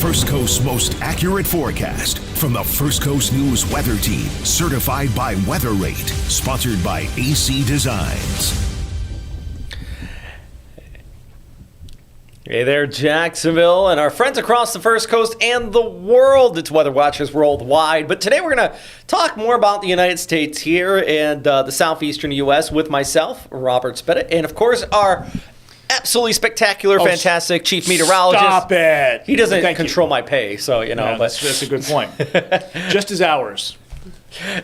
First Coast's most accurate forecast from the First Coast News Weather Team, certified by Weather Rate, sponsored by AC Designs. Hey there, Jacksonville, and our friends across the First Coast and the world. It's Weather Watchers Worldwide. But today we're going to talk more about the United States here and the southeastern U.S. with myself, Robert Speta, and of course our absolutely spectacular, fantastic chief meteorologist. Stop it. He doesn't control my pay, so you know. Yeah, that's a good point. Just as ours.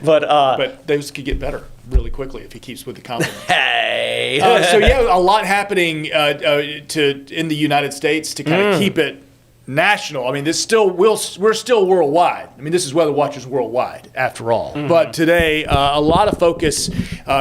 But those could get better really quickly if he keeps with the compliment. Hey. So yeah, a lot happening in the United States to kind of keep it national. I mean, we're still worldwide. I mean, this is Weather Watchers Worldwide, after all. Mm-hmm. But today, a lot of focus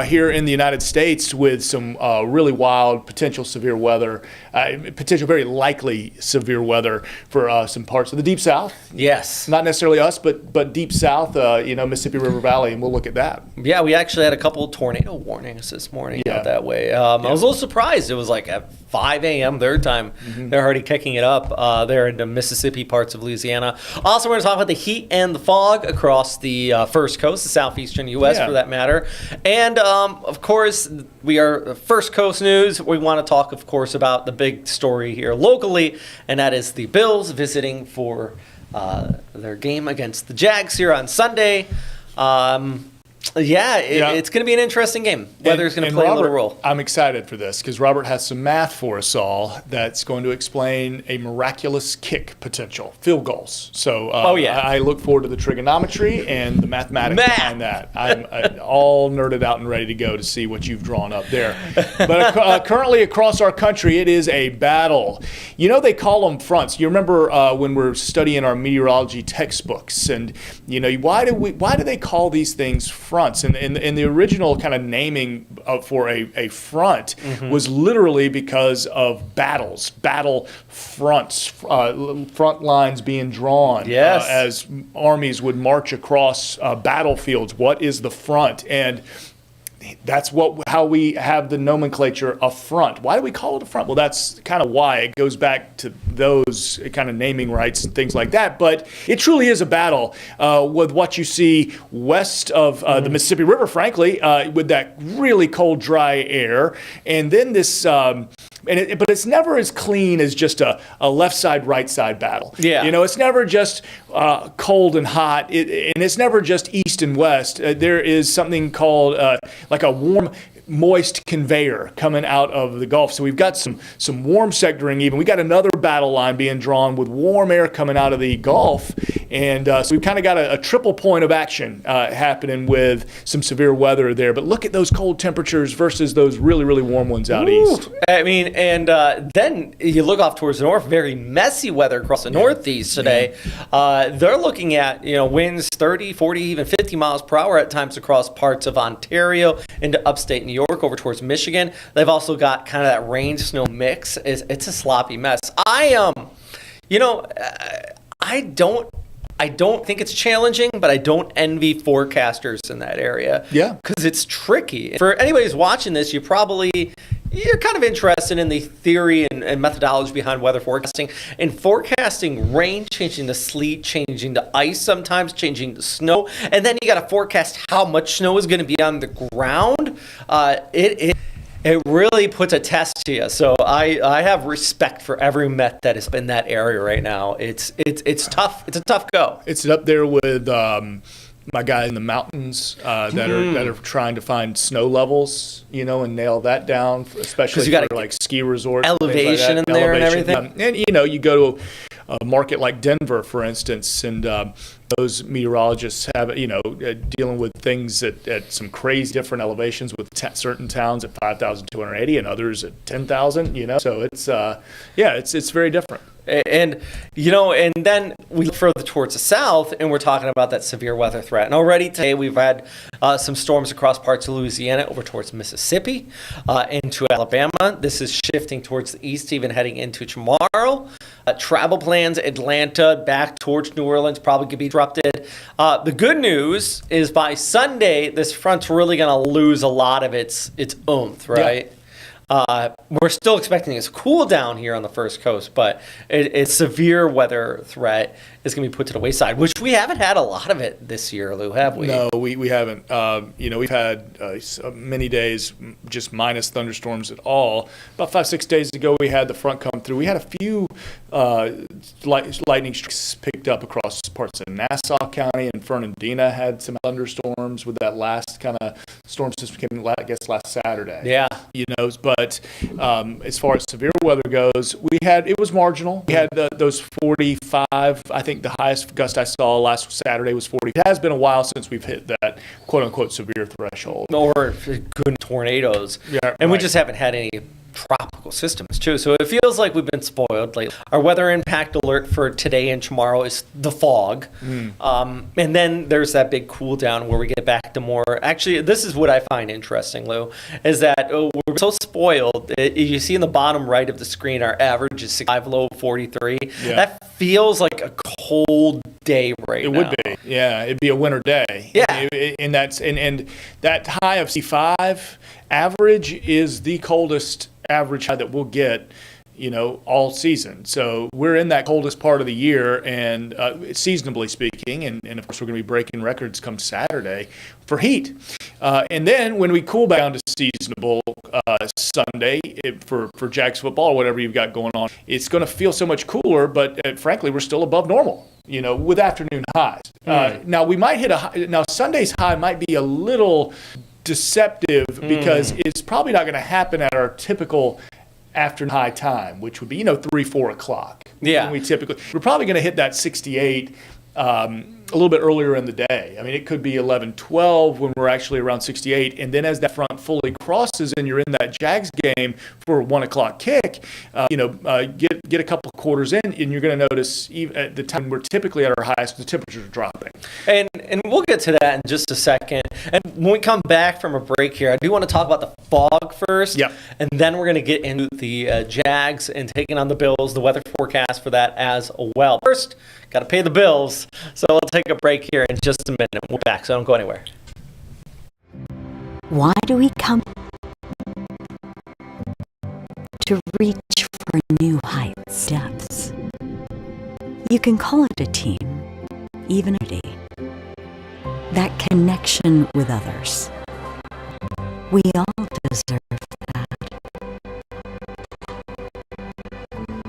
here in the United States with some really wild potential severe weather, potential very likely severe weather for some parts of the Deep South. Yes. Not necessarily us, but Deep South, Mississippi River Valley, and we'll look at that. Yeah, we actually had a couple of tornado warnings this morning out that way. I was a little surprised. It was like at 5 a.m. their time. Mm-hmm. They're already kicking it up there in the Mississippi parts of Louisiana. Also, we're going to talk about the heat and the fog across the First Coast, the southeastern U.S. for that matter. And, of course, we are First Coast News. We want to talk, of course, about the big story here locally, and that is the Bills visiting for their game against the Jags here on Sunday. It's going to be an interesting game. Weather's going to play a little role. I'm excited for this because Robert has some math for us all that's going to explain a miraculous kick potential, field goals. So I look forward to the trigonometry and the mathematics behind that. I'm all nerded out and ready to go to see what you've drawn up there. But currently across our country, it is a battle. You know, they call them fronts. You remember when we're studying our meteorology textbooks, and why do they call these things fronts? And the original kind of naming for a front was literally because of battles, battle fronts, front lines being drawn as armies would march across battlefields. What is the front? And that's how we have the nomenclature a front. Why do we call it a front? Well, that's kind of why. It goes back to those kind of naming rights and things like that. But it truly is a battle with what you see west of the Mississippi River, frankly, with that really cold, dry air. And then this... but it's never as clean as just a left side, right side battle. Yeah. It's never just cold and hot, and it's never just east and west. There is something called like a warm, moist conveyor coming out of the Gulf. So we've got some warm sectoring even. We got another battle line being drawn with warm air coming out of the Gulf. And so we've kind of got a triple point of action happening with some severe weather there. But look at those cold temperatures versus those really, really warm ones out east. I mean, and then you look off towards the north, very messy weather across the northeast today. They're looking at, winds 30, 40, even 50 miles per hour at times across parts of Ontario into upstate New York over towards Michigan. They've also got kind of that rain-snow mix. It's a sloppy mess. I don't think it's challenging, but I don't envy forecasters in that area. Yeah. Because it's tricky. For anybody who's watching this, you're kind of interested in the theory and methodology behind weather forecasting. And forecasting rain, changing to sleet, changing to ice sometimes, changing to snow. And then you got to forecast how much snow is going to be on the ground. It really puts a test to you. So I have respect for every Met that is in that area right now. It's tough. It's a tough go. It's up there with my guy in the mountains that are trying to find snow levels, and nail that down, especially for like ski resorts, elevation in there and everything. And you go to a market like Denver, for instance, and those meteorologists have dealing with things at some crazy different elevations with certain towns at 5,280 and others at 10,000. So it's very different. And then we look further towards the south, and we're talking about that severe weather threat. And already today we've had some storms across parts of Louisiana over towards Mississippi, into Alabama. This is shifting towards the east, even heading into tomorrow. Travel plans, Atlanta, back towards New Orleans, probably could be disrupted. The good news is by Sunday, this front's really going to lose a lot of its oomph, right? We're still expecting this cool down here on the First Coast, but it's severe weather threat is going to be put to the wayside, which we haven't had a lot of it this year, Lou, have we? No, we haven't. We've had many days just minus thunderstorms at all. About 5-6 days ago, we had the front come through. We had a few lightning strikes picked up across parts of Nassau County, and Fernandina had some thunderstorms with that last kind of storm system came, I guess, last Saturday. Yeah. But as far as severe weather goes, it was marginal. We had those 45. I think the highest gust I saw last Saturday was 40. It has been a while since we've hit that quote unquote severe threshold. Or good tornadoes. Yeah, and we just haven't had any tropical systems too, so it feels like we've been spoiled lately. Our weather impact alert for today and tomorrow is the fog, and then there's that big cool down where we get back to more. Actually, this is what I find interesting, Lou, is that we're so spoiled. You see in the bottom right of the screen, our average is 65, low 43. Yeah. That feels like a cold day right now. It would be, yeah. It'd be a winter day. Yeah, and that high of 65 average is the coldest average high that we'll get, all season. So we're in that coldest part of the year, and seasonably speaking, and of course we're going to be breaking records come Saturday for heat. And then when we cool down to seasonable Sunday for Jags football or whatever you've got going on, it's going to feel so much cooler, but frankly, we're still above normal, with afternoon highs. Now we might hit now Sunday's high might be a little deceptive because it's probably not going to happen at our typical afternoon high time, which would be 3-4 o'clock. Yeah, we're probably going to hit that 68 a little bit earlier in the day. I mean, it could be 11-12 when we're actually around 68, and then as that front fully crosses and you're in that Jags game for a 1 o'clock kick, get a couple quarters in, and you're going to notice even at the time we're typically at our highest, the temperatures are dropping. And we'll get to that in just a second. And when we come back from a break here, I do want to talk about the fog first. Yep. And then we're going to get into the Jags and taking on the Bills, the weather forecast for that as well. First, got to pay the bills. So we'll take a break here in just a minute. We're back, so don't go anywhere. Why do we come? To reach for new heights, depths. You can call it a team, even a day. That connection with others. We all deserve that.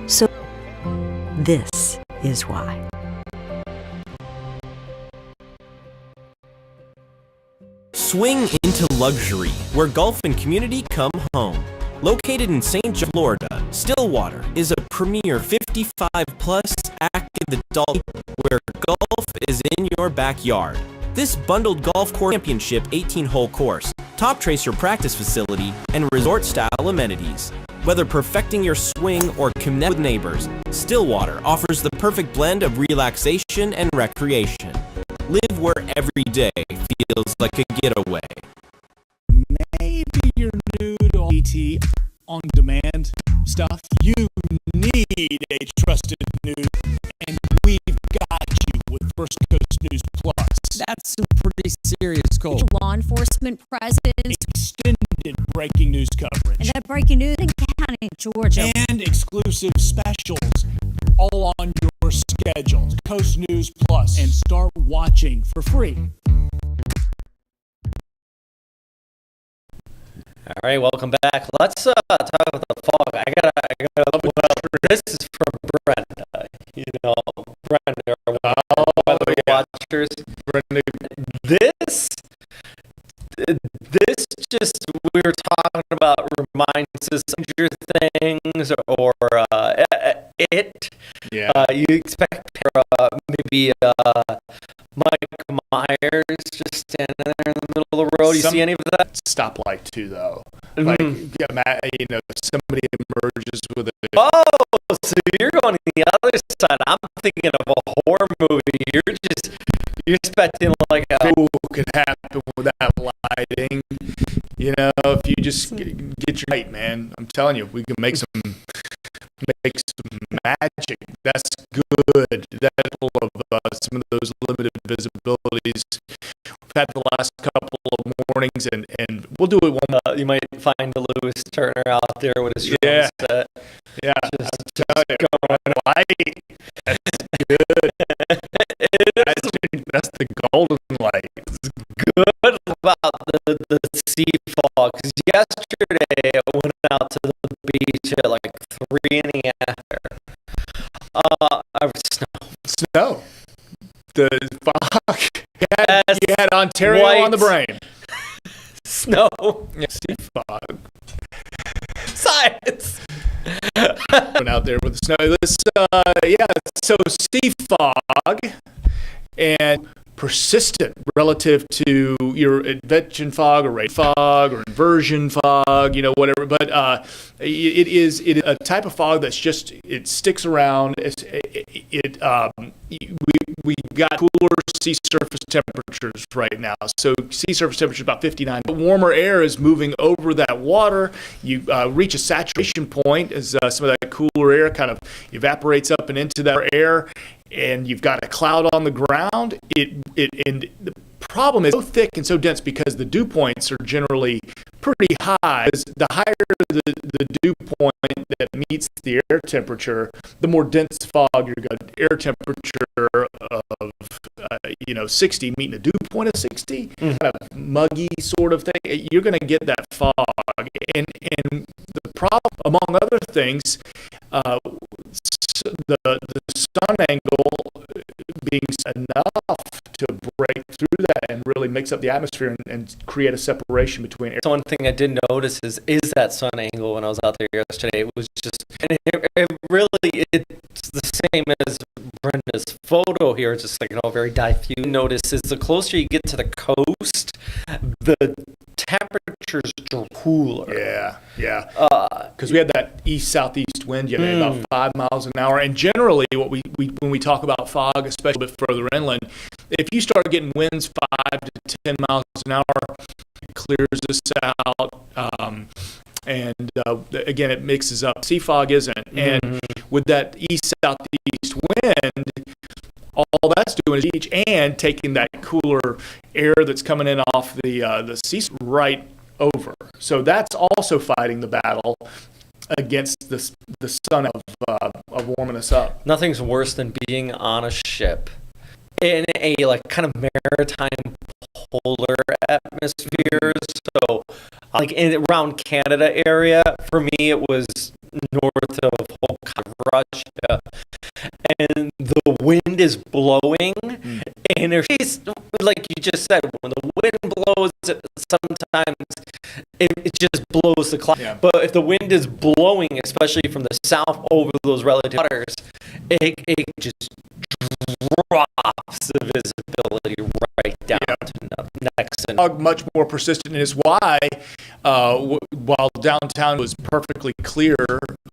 So, this is why. Swing into luxury, where golf and community come home. Located in St. John, Florida, Stillwater is a premier 55-plus active adult where golf is in your backyard. This bundled golf course championship 18-hole course, top tracer practice facility, and resort-style amenities. Whether perfecting your swing or connect with neighbors, Stillwater offers the perfect blend of relaxation and recreation. Live where every day feels like a getaway. Maybe you're new to ET on demand stuff. You need a trusted news, and we've got you with First Coast News Plus. That's some pretty serious goal. Law enforcement presence. Extended breaking news coverage. And that breaking news in County, Georgia. And exclusive specials all on your schedule. Coast News Plus. And start watching for free. All right, welcome back. Let's talk about the fog. I gotta. This is from Brenda. Brenda, our weather watchers. Brenda. This just we were talking about reminds us of Stranger Things or It. Yeah. You expect maybe Mike Myers just standing there in the middle of the road. You see any of that? Stoplight too, though. Like, somebody emerges with a. Oh, so you're going to the other side. I'm thinking of a horror movie. You're expecting like Ooh, could happen with that lighting. If you just get your light, man. I'm telling you, we can make some magic. That's good good. That full of some of those limited visibilities we've had the last couple of mornings, and we'll do it one. You might find the Lewis Turner out there with his Yeah. set. Yeah, Just going light. That's good. That's the golden light. Good about the sea fog, because yesterday I went out to the beach at like 3 in the afternoon. I was Snow. The fog. You had Ontario on the brain. Snow. Yeah, sea fog. Science. Went out there with the snow. So sea fog and persistent relative to your advection fog or rate fog or inversion fog, whatever. But it is a type of fog that's just, it sticks around. We got cooler sea surface temperatures right now. So sea surface temperature is about 59. But warmer air is moving over that water. You reach a saturation point as some of that cooler air kind of evaporates up and into that air, and you've got a cloud on the ground. And the problem is so thick and so dense because the dew points are generally pretty high. The higher the dew point that meets the air temperature, the more dense fog you're going to air temperature of 60 meeting a dew point of 60, kind of muggy sort of thing. You're going to get that fog, and the problem, among other things, the sun angle being enough to break through that and really mix up the atmosphere and create a separation between air. So one thing I did notice is that sun angle when I was out there yesterday. It was just, and it's the same as Brenda's photo here. It's just like, very diffuse. Notice is the closer you get to the coast, the temperatures are cooler. Yeah. Because we had that east-southeast wind yesterday, about 5 miles an hour. And generally, when we talk about fog, especially a bit further inland, if you start getting winds 5 to 10 miles an hour, it clears us out. Again, it mixes up. Sea fog isn't. And with that east-southeast wind, all that's doing is beach and taking that cooler air that's coming in off the sea right over. So that's also fighting the battle against the sun of warming us up. Nothing's worse than being on a ship in a kind of maritime polar atmosphere. So around Canada area, for me it was north of Russia, and the wind is blowing, and there's, like you just said, when the wind blows, sometimes it just blows the cloud. Yeah. But if the wind is blowing, especially from the south over those relative waters, it just drops the visibility right down to next. Much more persistent, and is why while downtown was perfectly clear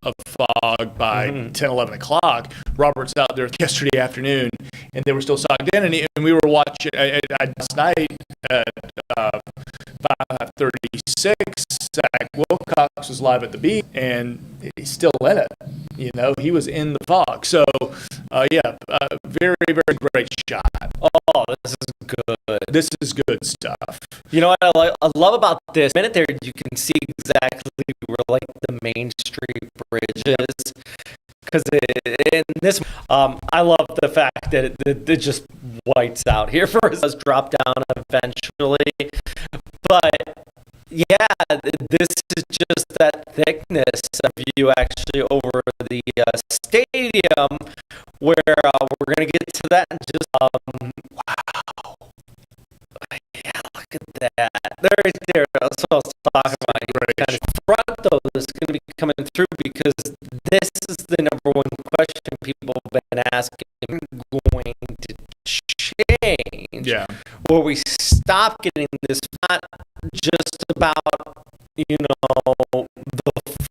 of fog by 10, 11 o'clock, Robert's out there yesterday afternoon, and they were still sogged in, and we were watching last night at 5:36. Zach Wilcox was live at the beach, and he's still in it. He was in the fog. So, very, very great shot. Oh, this is good. This is good stuff. You know what I love about this? A minute there, you can see exactly where the Main Street bridge is. Because in this, I love the fact that it just whites out here for us, drop down eventually. But yeah, this is just that thickness of view actually over the stadium, where we're going to get to that in just, wow. Yeah, look at that. Right there. That's what I was talking about. Kind of front, though, is going to be coming through, because this is the number one question people have been asking. Going to change? Yeah. Where we stop getting this, not just about, the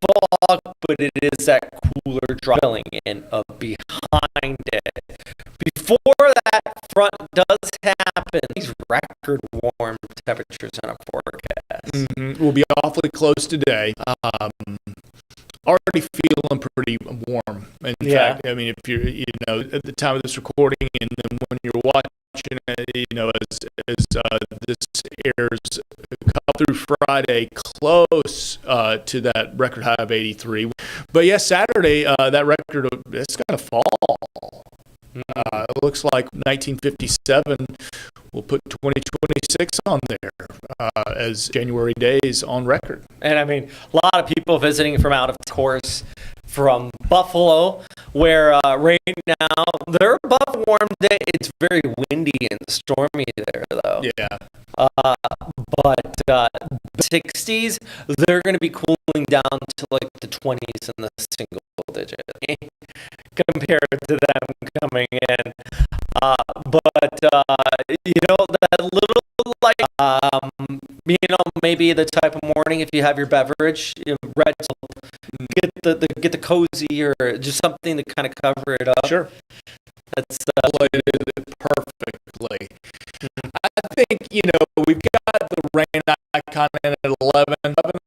fog, but it is that cooler dropping in of behind it. Before that front does happen, these record warm temperatures on a forecast. We'll be awfully close today. already feeling pretty warm. In fact, I mean, if you're, at the time of this recording, and then when you're watching it, as this airs, up through Friday, close to that record high of 83. But Saturday, that record, it's going to fall. It looks like 1957 will put 2026 on there as January days on record. And I mean, a lot of people visiting from out of course from Buffalo, where right now they're above warm day. It's very windy and stormy there, though. Yeah. But the 60s, they're going to be cooling down to like the 20s and the single digit compared to them coming in. That little maybe the type of morning if you have your beverage, red, get the cozy or just something to kind of cover it up. Sure. That's played it perfectly. I think, we've got the rain icon in at 11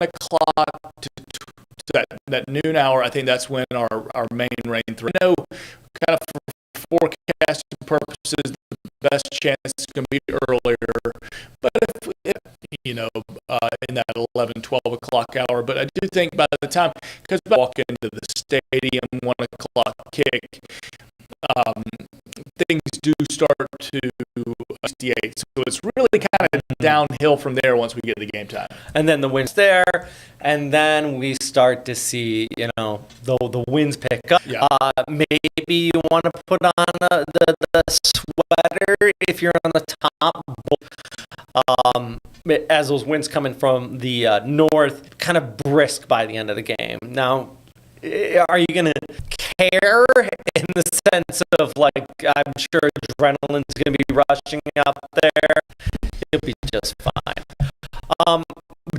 o'clock to that noon hour. I think that's when our main rain through. I know kind of for forecasting purposes, the best chance is going to be earlier. But if in that 11, 12 o'clock hour. But I do think by the time, because I walk into the stadium, 1 o'clock kick, things do start to 68. So it's really kind of downhill from there once we get to game time. And then the wind's there, and then we start to see, the winds pick up. Yeah. Maybe you want to put on the sweater if you're on the top. As those winds coming from the north, kind of brisk by the end of the game. Now, are you going to care in the sense of, like, I'm sure adrenaline's going to be rushing up there? You'll be just fine.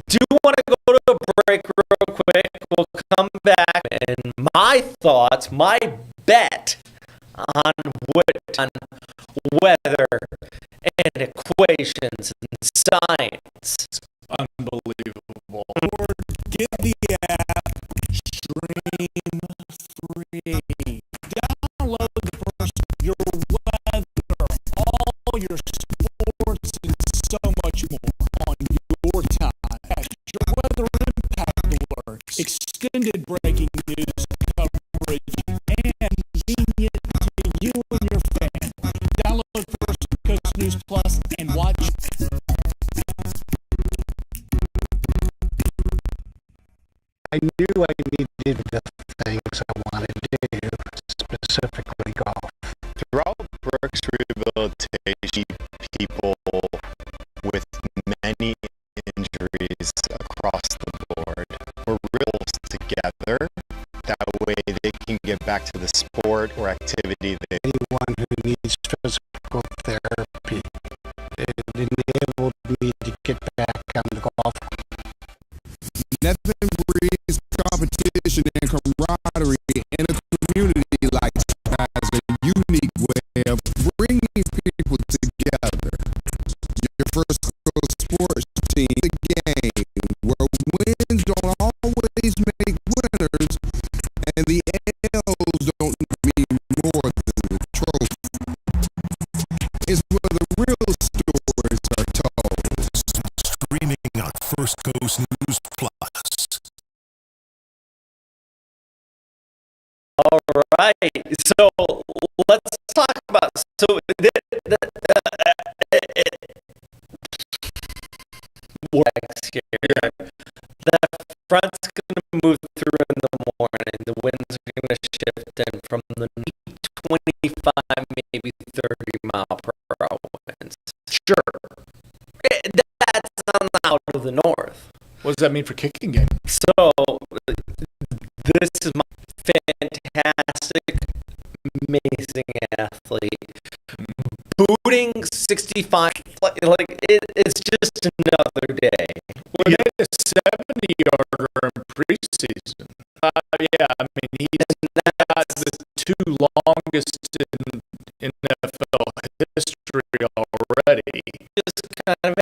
Do want to go to a break real quick. We'll come back. And my thoughts, my bet on weather and equations and science. Unbelievable. Or get the app Stream Free. Download the first your weather, all your sports, and so much more on your time. Your weather impact alerts, extended breaking news coverage, and convenient to you and your family. Download First Coast News Plus and watch. I knew I needed the things I wanted to do, specifically golf. Throughout Brooks Rehabilitation, people with many injuries across the board were real together. That way they can get back to the sport or activity. Anyone who needs physical therapy, it enabled me to get back on the golf course. Nothing breeds competition and camaraderie in a community like Speta has a unique way of bringing people together. Your First Coast sports team, the game, where wins don't always make winners, and the L's don't mean more than the trophy. It's where the real stories are told. Streaming on First Coast News Plus. All right, so let's talk about here. The front's going to move through in the morning. The winds are going to shift in from the 25, maybe 30 mile per hour winds. Sure. That's out of the north. What does that mean for kicking game? So this is my fantastic, amazing athlete. Booting 65, it's just another day. Well, he had a 70-yarder in preseason. He's got the two longest in NFL history already. Just kind of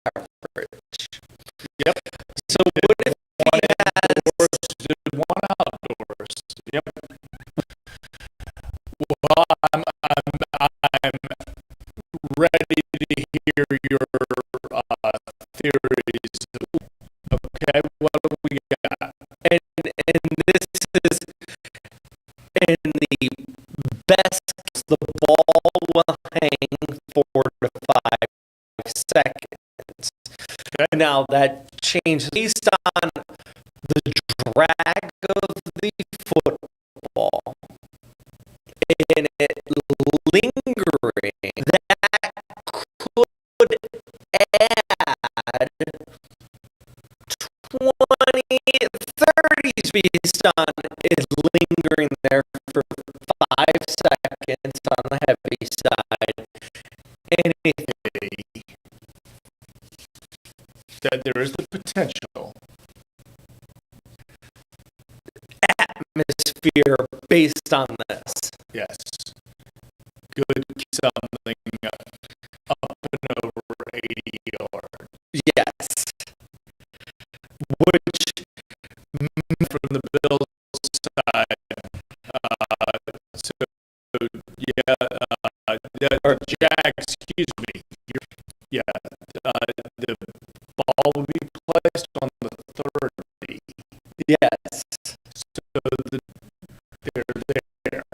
average. Yep. So what if he has... Did one and this is in the best, the ball will hang 4 to 5 seconds. Okay. Now that changes based on the drag of the football and it lingering. That could add 20, 30s based on it lingering there for 5 seconds on the heavy side. Anything that there is the potential atmosphere based on this. Yes. Good something up and over 80 yards. Yes. Which, from the Bills side, Jags, excuse me. The ball will be placed on the 30. Yes. So they're there.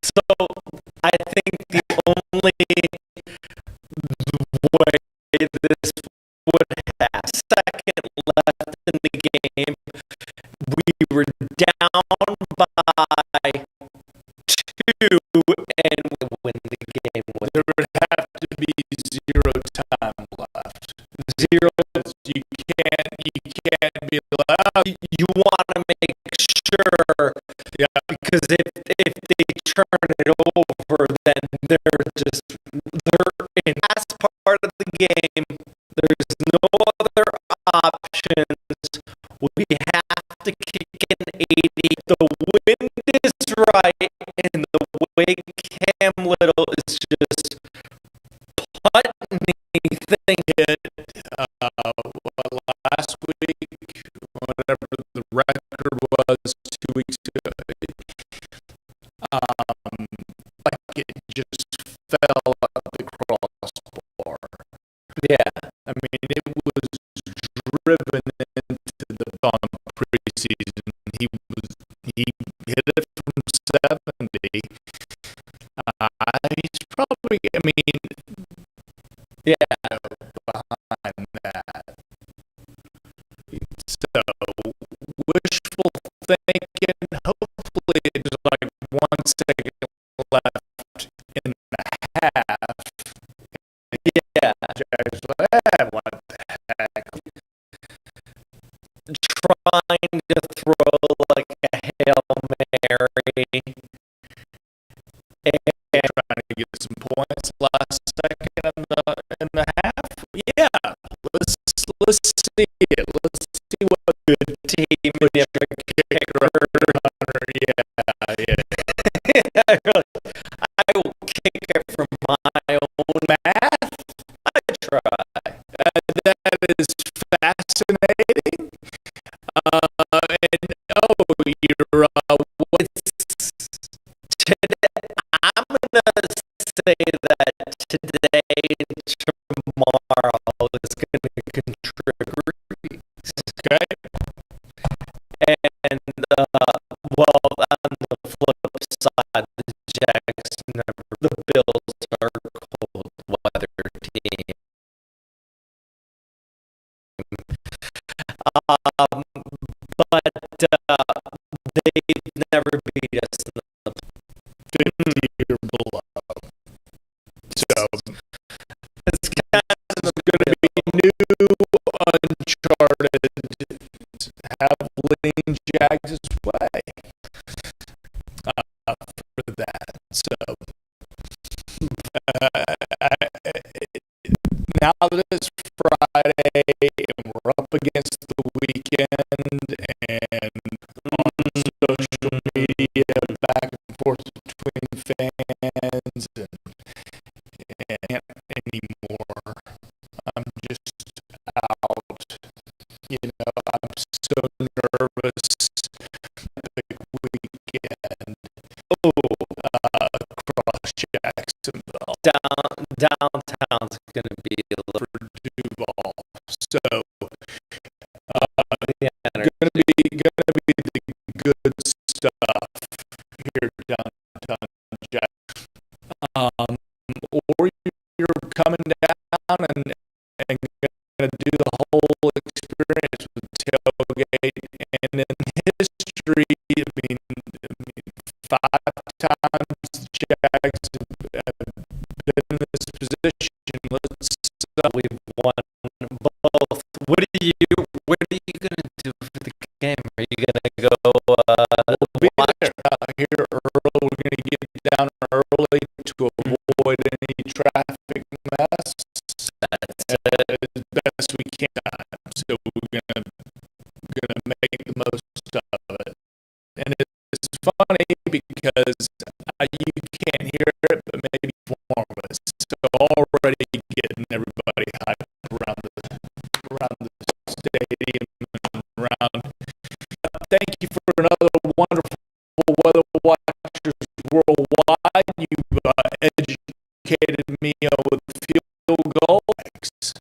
So I think the only way this would have second left in the game, we were down by 2 and we win the game. There would have to be 0 time left. 0. You can't be allowed. You want to make sure, because if they turn it over, then they're in last part of the game. There's no other options. We have to kick an 80. The wind is right, and the way Cam Little is just putting anything hit. Last week, whatever the record was 2 weeks ago, like it just fell at the crossbar. Yeah. I mean, it was driven into the preseason. He hit it from 70. He's probably, behind that. So, wishful thinking, hopefully it's like 1 second left in the half. Yeah. What the heck? Trying to throw like a Hail Mary. And trying to get some points last second in the half. Yeah. Let's see it. Let's see what good team if a kicker. Yeah. I will kick it from my own math. I try. That is fascinating. You're I'm gonna say that today and tomorrow is gonna contribute. Okay. And on the flip side, the Jags the Bills are a cold weather team. But they've never beat us in the 50 or below. So it's kind of going to be new, uncharted, have lean Jags' way for that. So now that it's Friday and we're up against the weekend and on social media back and forth between fans and anymore, I'm just out. I'm so nervous. Big weekend. Across Jacksonville. Downtown's going to be a little for Duval. So, yeah, going to be the good stuff here downtown Jackson. Or you're coming down and going to do the whole experience with tailgate. And in history, I mean 5 times Jags have been in this position. We've won both. What are you gonna do for the game? Are you gonna go we'll be there here early? We're gonna get down early to avoid any traffic mess as best we can. So we're gonna make the most of it. And it's funny because you can't hear it, but maybe form us. So already getting everybody hyped around the stadium and around. Thank you for another wonderful Weather Watchers Worldwide. You've educated me with field goals.